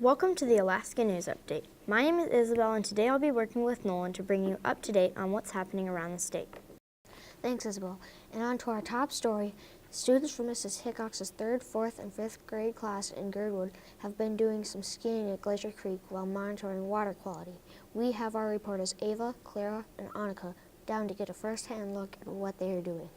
Welcome to the Alaska News Update. My name is Isabel, and today I'll be working with Nolan to bring you up to date on what's happening around the state. Thanks, Isabel. And on to our top story. Students from Mrs. Hickox's 3rd, 4th, and 5th grade class in Girdwood have been doing some skiing at Glacier Creek while monitoring water quality. We have our reporters Ava, Clara, and Annika down to get a first-hand look at what they are doing.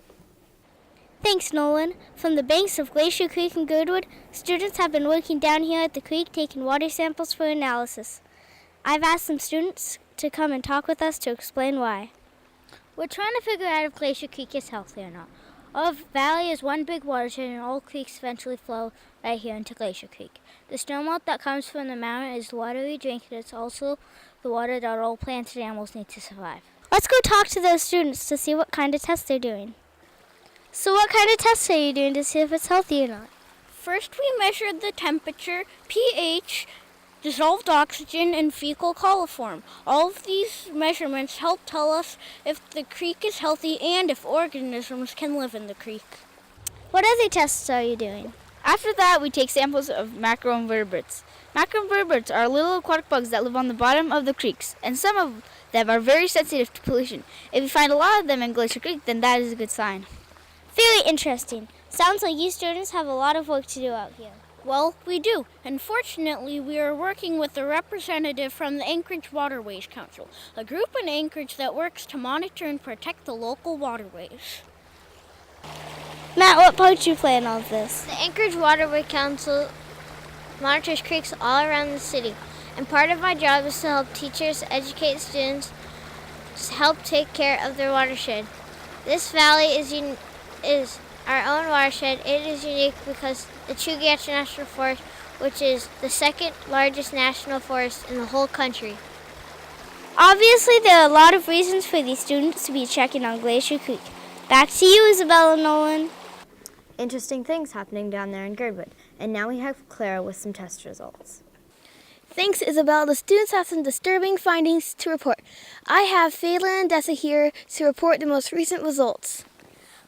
Thanks, Nolan. From the banks of Glacier Creek in Girdwood, students have been working down here at the creek taking water samples for analysis. I've asked some students to come and talk with us to explain why. We're trying to figure out if Glacier Creek is healthy or not. Our valley is one big watershed, and all creeks eventually flow right here into Glacier Creek. The snowmelt that comes from the mountain is the water we drink, and it's also the water that all plants and animals need to survive. Let's go talk to those students to see what kind of tests they're doing. So what kind of tests are you doing to see if it's healthy or not? First, we measured the temperature, pH, dissolved oxygen, and fecal coliform. All of these measurements help tell us if the creek is healthy and if organisms can live in the creek. What other tests are you doing? After that, we take samples of macroinvertebrates. Macroinvertebrates are little aquatic bugs that live on the bottom of the creeks, and some of them are very sensitive to pollution. If you find a lot of them in Glacier Creek, then that is a good sign. Very interesting. Sounds like you students have a lot of work to do out here. Well, we do. And fortunately, we are working with a representative from the Anchorage Waterways Council, a group in Anchorage that works to monitor and protect the local waterways. Matt, what part do you play in all of this? The Anchorage Waterway Council monitors creeks all around the city, and part of my job is to help teachers educate students to help take care of their watershed. This valley is our own watershed. It is unique because the Chugach National Forest, which is the 2nd largest national forest in the whole country. Obviously, there are a lot of reasons for these students to be checking on Glacier Creek. Back to you, Isabella and Nolan. Interesting things happening down there in Girdwood, and now we have Clara with some test results. Thanks, Isabel. The students have some disturbing findings to report. I have Phelan and Dessa here to report the most recent results.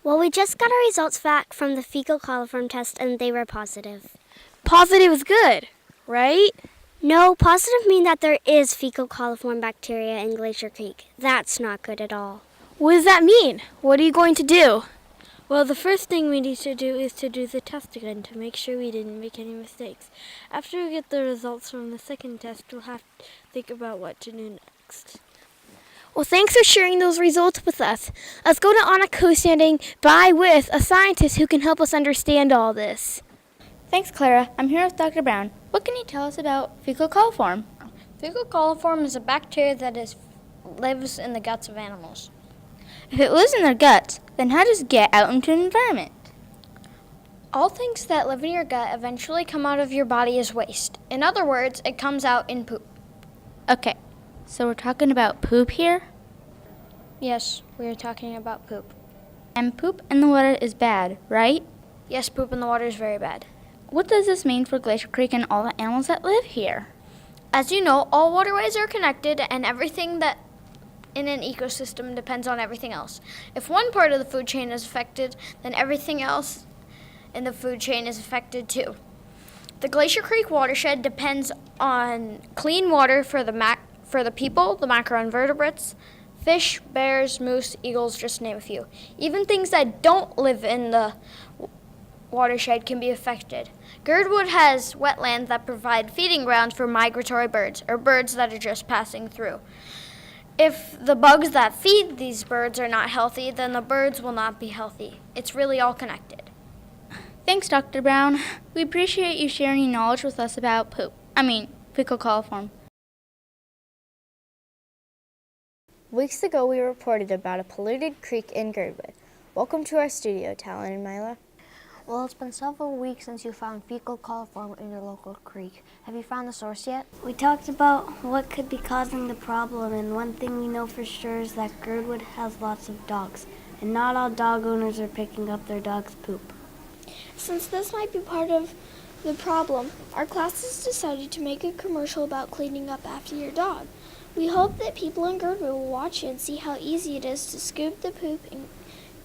Well, we just got our results back from the fecal coliform test, and they were positive. Positive is good, right? No, positive mean that there is fecal coliform bacteria in Glacier Creek. That's not good at all. What does that mean? What are you going to do? Well, the first thing we need to do is to do the test again to make sure we didn't make any mistakes. After we get the results from the second test, we'll have to think about what to do next. Well, thanks for sharing those results with us. Let's go to Annika, who's standing by with a scientist who can help us understand all this. Thanks, Clara. I'm here with Dr. Brown. What can you tell us about fecal coliform? Fecal coliform is a bacteria that lives in the guts of animals. If it lives in their guts, then how does it get out into the environment? All things that live in your gut eventually come out of your body as waste. In other words, it comes out in poop. Okay, so we're talking about poop here? Yes, we are talking about poop. And poop in the water is bad, right? Yes, poop in the water is very bad. What does this mean for Glacier Creek and all the animals that live here? As you know, all waterways are connected, and everything that in an ecosystem depends on everything else. If one part of the food chain is affected, then everything else in the food chain is affected too. The Glacier Creek watershed depends on clean water for the people, the macroinvertebrates, fish, bears, moose, eagles, just to name a few. Even things that don't live in the watershed can be affected. Girdwood has wetlands that provide feeding grounds for migratory birds, or birds that are just passing through. If the bugs that feed these birds are not healthy, then the birds will not be healthy. It's really all connected. Thanks, Dr. Brown. We appreciate you sharing your knowledge with us about fecal coliform. Weeks ago, we reported about a polluted creek in Girdwood. Welcome to our studio, Talon and Mila. Well, it's been several weeks since you found fecal coliform in your local creek. Have you found the source yet? We talked about what could be causing the problem, and one thing we know for sure is that Girdwood has lots of dogs, and not all dog owners are picking up their dog's poop. Since this might be part of the problem, our class has decided to make a commercial about cleaning up after your dog. We hope that people in Girdwood will watch you and see how easy it is to scoop the poop and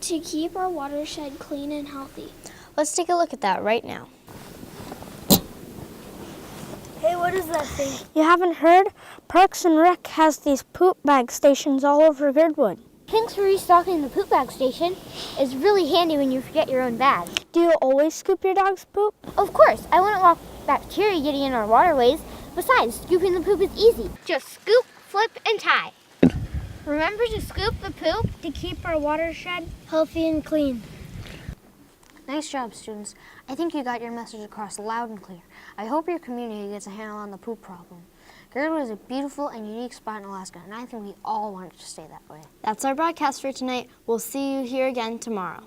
to keep our watershed clean and healthy. Let's take a look at that right now. Hey, what is that thing? You haven't heard? Parks and Rec has these poop bag stations all over Girdwood. Thanks for restocking the poop bag station. It's really handy when you forget your own bag. Do you always scoop your dog's poop? Of course, I wouldn't want bacteria getting in our waterways. Besides, scooping the poop is easy. Just scoop, flip, and tie. Remember to scoop the poop to keep our watershed healthy and clean. Nice job, students. I think you got your message across loud and clear. I hope your community gets a handle on the poop problem. Girdwood is a beautiful and unique spot in Alaska, and I think we all want it to stay that way. That's our broadcast for tonight. We'll see you here again tomorrow.